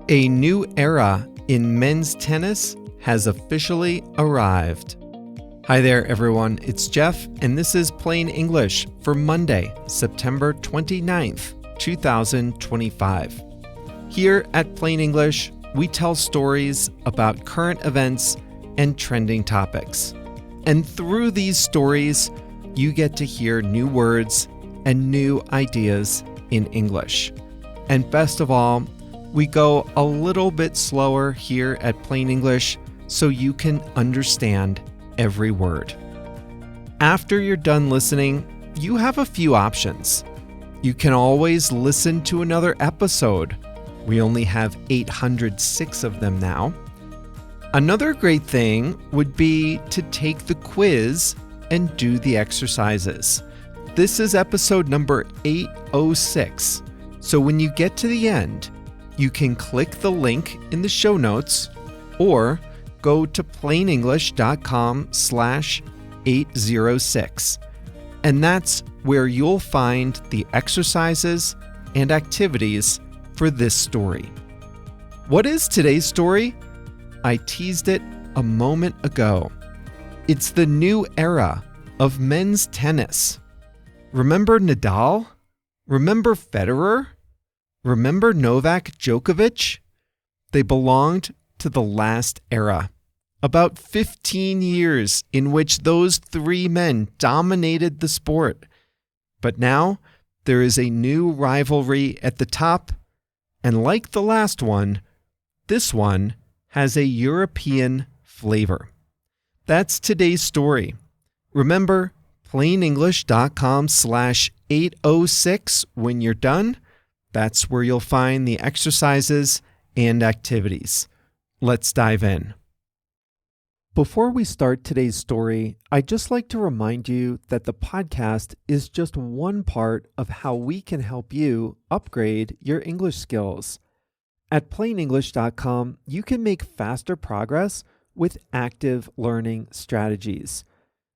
A new era in men's tennis has officially arrived. Hi there, everyone. It's Jeff, and this is Plain English for Monday, September 29th, 2025. Here at Plain English, we tell stories about current events and trending topics. And through these stories, you get to hear new words and new ideas in English. And best of all, we go a little bit slower here at Plain English so you can understand every word. After you're done listening, you have a few options. You can always listen to another episode. We only have 806 of them now. Another great thing would be to take the quiz and do the exercises. This is episode number 806. So when you get to the end, you can click the link in the show notes or go to plainenglish.com/806. And that's where you'll find the exercises and activities for this story. What is today's story? I teased it a moment ago. It's the new era of men's tennis. Remember Nadal? Remember Federer? Remember Novak Djokovic? They belonged to the last era. About 15 years in which those three men dominated the sport. But now there is a new rivalry at the top, and like the last one, this one has a European flavor. That's today's story. Remember, plainenglish.com/806 when you're done. That's where you'll find the exercises and activities. Let's dive in. Before we start today's story, I'd just like to remind you that the podcast is just one part of how we can help you upgrade your English skills. At plainenglish.com, you can make faster progress with active learning strategies.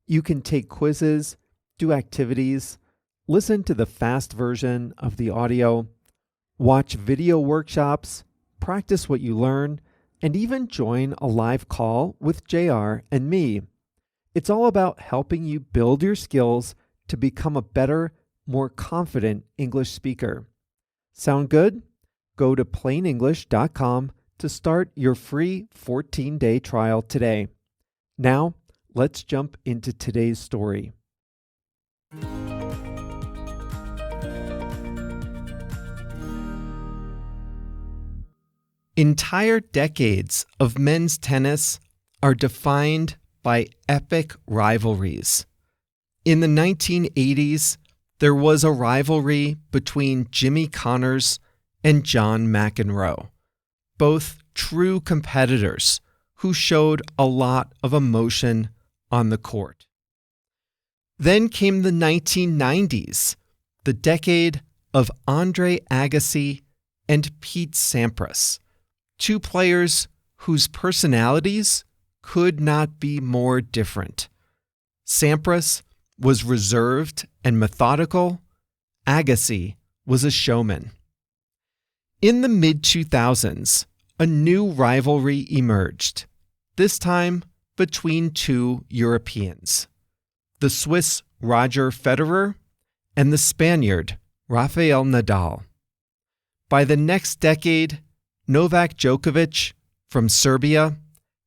You can take quizzes, do activities, listen to the fast version of the audio, watch video workshops, practice what you learn, and even join a live call with JR and me. It's all about helping you build your skills to become a better, more confident English speaker. Sound good? Go to plainenglish.com to start your free 14-day trial today. Now, let's jump into today's story. Entire decades of men's tennis are defined by epic rivalries. In the 1980s, there was a rivalry between Jimmy Connors and John McEnroe, both true competitors who showed a lot of emotion on the court. Then came the 1990s, the decade of Andre Agassi and Pete Sampras, two players whose personalities could not be more different. Sampras was reserved and methodical. Agassi was a showman. In the mid-2000s, a new rivalry emerged, this time between two Europeans, the Swiss Roger Federer and the Spaniard Rafael Nadal. By the next decade, Novak Djokovic from Serbia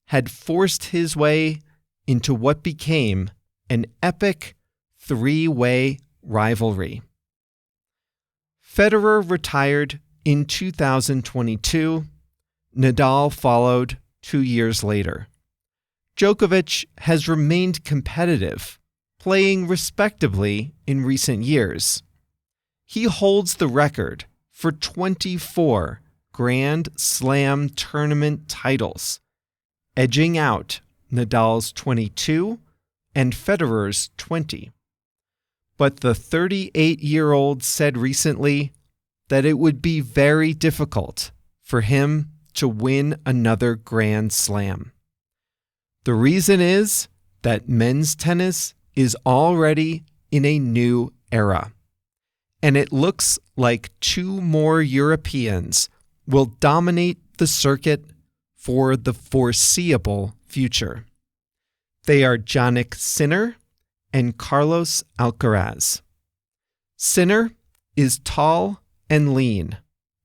had forced his way into what became an epic three-way rivalry. Federer retired in 2022. Nadal followed 2 years later. Djokovic has remained competitive, playing respectably in recent years. He holds the record for 24 Grand Slam tournament titles, edging out Nadal's 22 and Federer's 20. But the 38-year-old said recently that it would be very difficult for him to win another Grand Slam. The reason is that men's tennis is already in a new era, and it looks like two more Europeans will dominate the circuit for the foreseeable future. They are Jannik Sinner and Carlos Alcaraz. Sinner is tall and lean,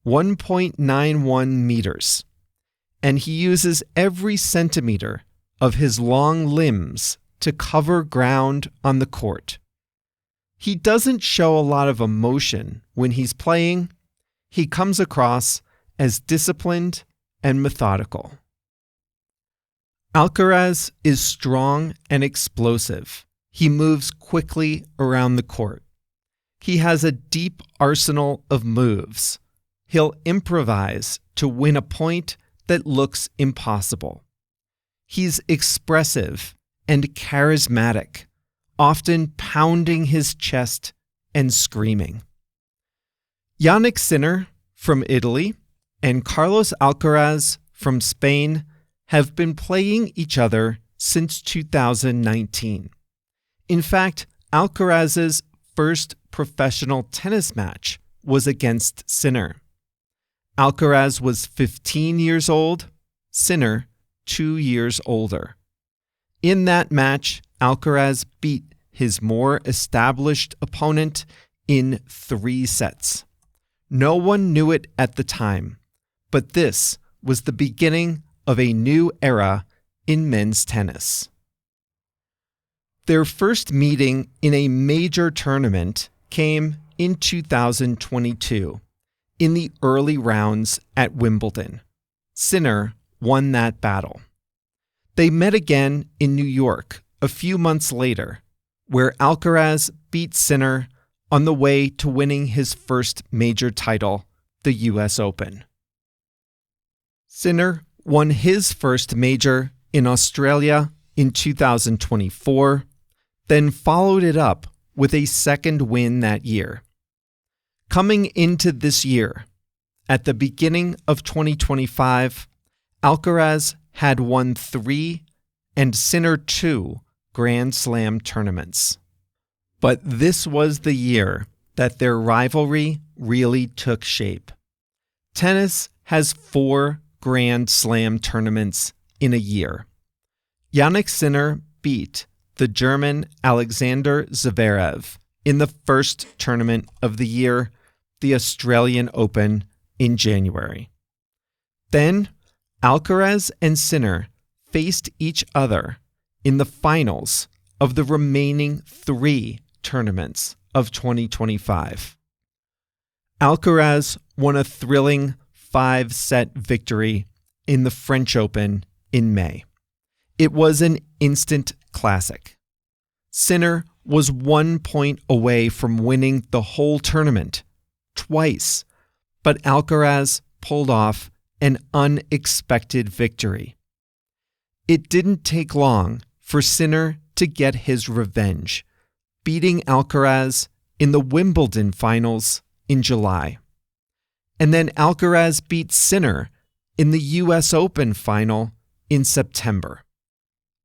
1.91 meters, and he uses every centimeter of his long limbs to cover ground on the court. He doesn't show a lot of emotion when he's playing. He comes across as disciplined and methodical. Alcaraz is strong and explosive. He moves quickly around the court. He has a deep arsenal of moves. He'll improvise to win a point that looks impossible. He's expressive and charismatic, often pounding his chest and screaming. Jannik Sinner from Italy and Carlos Alcaraz from Spain have been playing each other since 2019. In fact, Alcaraz's first professional tennis match was against Sinner. Alcaraz was 15 years old, Sinner 2 years older. In that match, Alcaraz beat his more established opponent in 3 sets. No one knew it at the time, but this was the beginning of a new era in men's tennis. Their first meeting in a major tournament came in 2022, in the early rounds at Wimbledon. Sinner won that battle. They met again in New York a few months later, where Alcaraz beat Sinner on the way to winning his first major title, the US Open. Sinner won his first major in Australia in 2024, then followed it up with a second win that year. Coming into this year, at the beginning of 2025, Alcaraz had won 3 and Sinner 2 Grand Slam tournaments. But this was the year that their rivalry really took shape. Tennis has 4 Grand Slam tournaments in a year. Jannik Sinner beat the German Alexander Zverev in the first tournament of the year, the Australian Open, in January. Then, Alcaraz and Sinner faced each other in the finals of the remaining 3 tournaments of 2025. Alcaraz won a thrilling 5-set victory in the French Open in May. It was an instant classic. Sinner was 1 point away from winning the whole tournament twice, but Alcaraz pulled off an unexpected victory. It didn't take long for Sinner to get his revenge, beating Alcaraz in the Wimbledon finals in July. And then Alcaraz beat Sinner in the US Open final in September.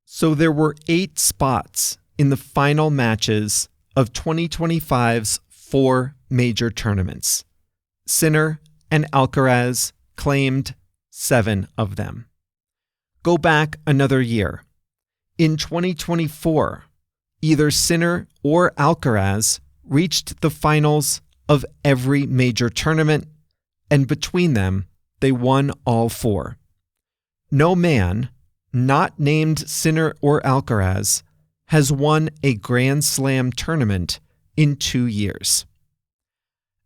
So there were 8 spots in the final matches of 2025's 4 major tournaments. Sinner and Alcaraz claimed 7 of them. Go back another year. In 2024, either Sinner or Alcaraz reached the finals of every major tournament, and between them, they won all 4. No man, not named Sinner or Alcaraz, has won a Grand Slam tournament in 2 years.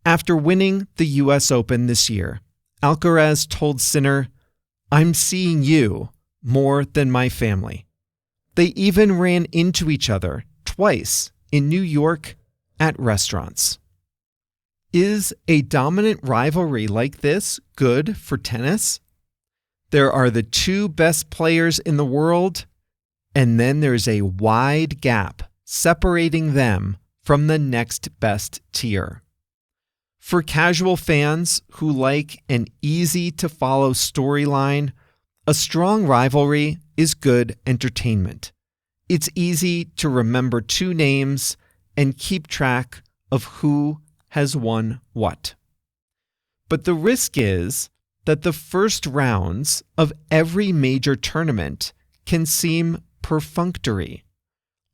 After winning the US Open this year, Alcaraz told Sinner, "I'm seeing you more than my family." They even ran into each other twice in New York at restaurants. Is a dominant rivalry like this good for tennis? There are the 2 best players in the world, and then there's a wide gap separating them from the next best tier. For casual fans who like an easy-to-follow storyline, a strong rivalry is good entertainment. It's easy to remember 2 names and keep track of who has won what. But the risk is that the first rounds of every major tournament can seem perfunctory,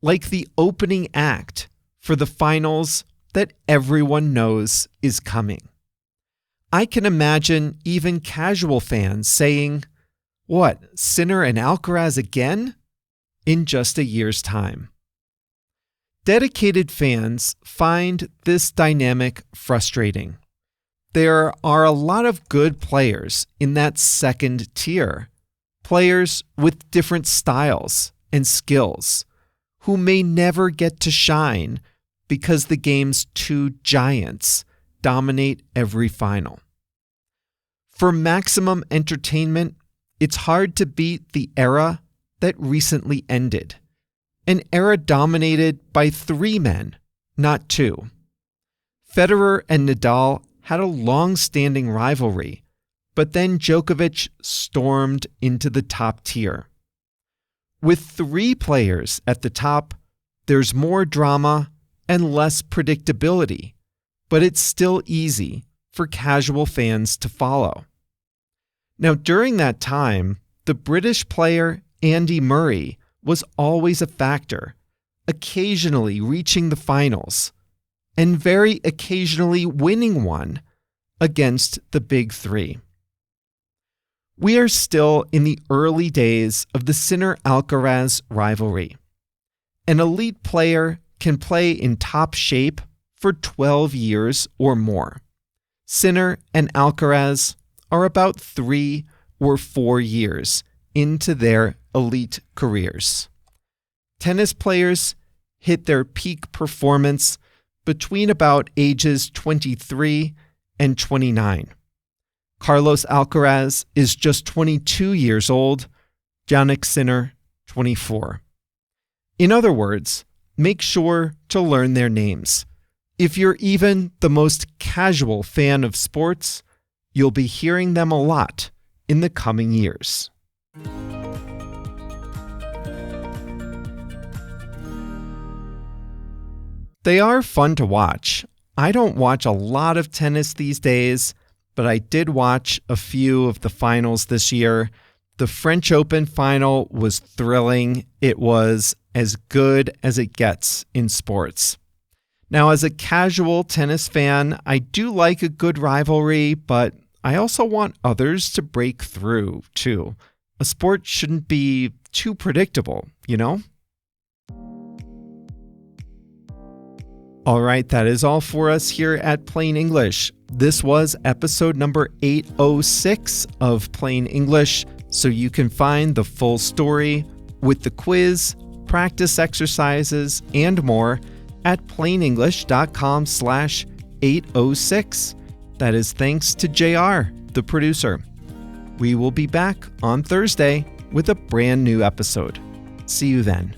like the opening act for the finals that everyone knows is coming. I can imagine even casual fans saying, "What, Sinner and Alcaraz again?" in just a year's time. Dedicated fans find this dynamic frustrating. There are a lot of good players in that second tier, players with different styles and skills, who may never get to shine because the game's two giants dominate every final. For maximum entertainment, it's hard to beat the era that recently ended, an era dominated by three men, not two. Federer and Nadal had a long-standing rivalry, but then Djokovic stormed into the top tier. With three players at the top, there's more drama and less predictability, but it's still easy for casual fans to follow. Now, during that time, the British player Andy Murray was always a factor, occasionally reaching the finals, and very occasionally winning one against the big three. We are still in the early days of the Sinner-Alcaraz rivalry. An elite player can play in top shape for 12 years or more. Sinner and Alcaraz are about 3 or 4 years into their elite careers. Tennis players hit their peak performance between about ages 23 and 29. Carlos Alcaraz is just 22 years old, Jannik Sinner 24. In other words, make sure to learn their names. If you're even the most casual fan of sports, you'll be hearing them a lot in the coming years. They are fun to watch. I don't watch a lot of tennis these days, but I did watch a few of the finals this year. The French Open final was thrilling. It was as good as it gets in sports. Now, as a casual tennis fan, I do like a good rivalry, but I also want others to break through, too. A sport shouldn't be too predictable, you know? All right, that is all for us here at Plain English. This was episode number 806 of Plain English, so you can find the full story with the quiz, practice exercises, and more at plainenglish.com/806. That is thanks to JR, the producer. We will be back on Thursday with a brand new episode. See you then.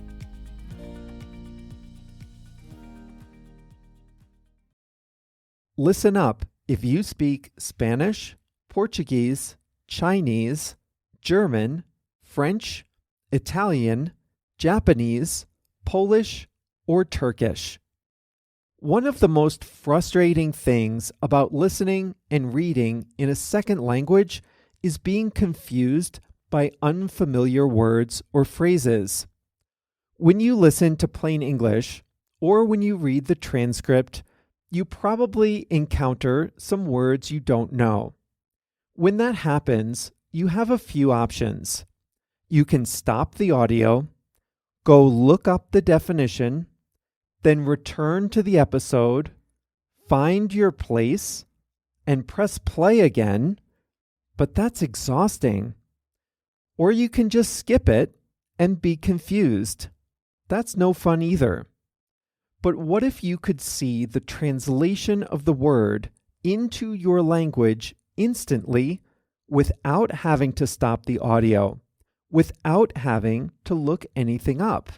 Listen up if you speak Spanish, Portuguese, Chinese, German, French, Italian, Japanese, Polish, or Turkish. One of the most frustrating things about listening and reading in a second language is being confused by unfamiliar words or phrases. When you listen to Plain English, or when you read the transcript, you probably encounter some words you don't know. When that happens, you have a few options. You can stop the audio, go look up the definition, then return to the episode, find your place, and press play again, but that's exhausting. Or you can just skip it and be confused. That's no fun either. But what if you could see the translation of the word into your language instantly without having to stop the audio, without having to look anything up?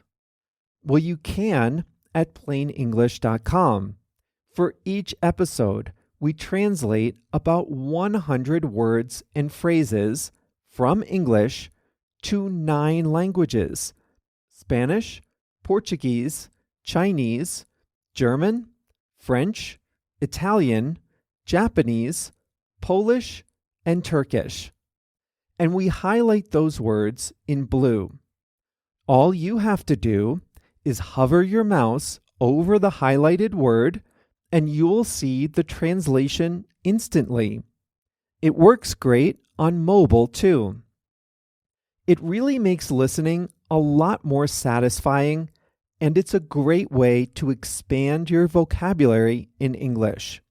Well, you can at plainenglish.com. For each episode, we translate about 100 words and phrases from English to 9 languages: Spanish, Portuguese, Chinese, German, French, Italian, Japanese, Polish, and Turkish. And we highlight those words in blue. All you have to do is hover your mouse over the highlighted word and you will see the translation instantly. It works great on mobile too. It really makes listening a lot more satisfying, and it's a great way to expand your vocabulary in English.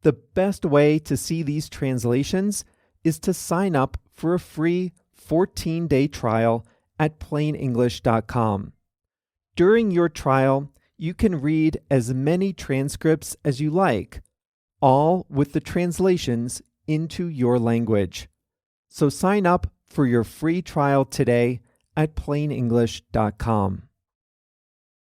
The best way to see these translations is to sign up for a free 14-day trial at plainenglish.com. During your trial, you can read as many transcripts as you like, all with the translations into your language. So sign up for your free trial today at plainenglish.com.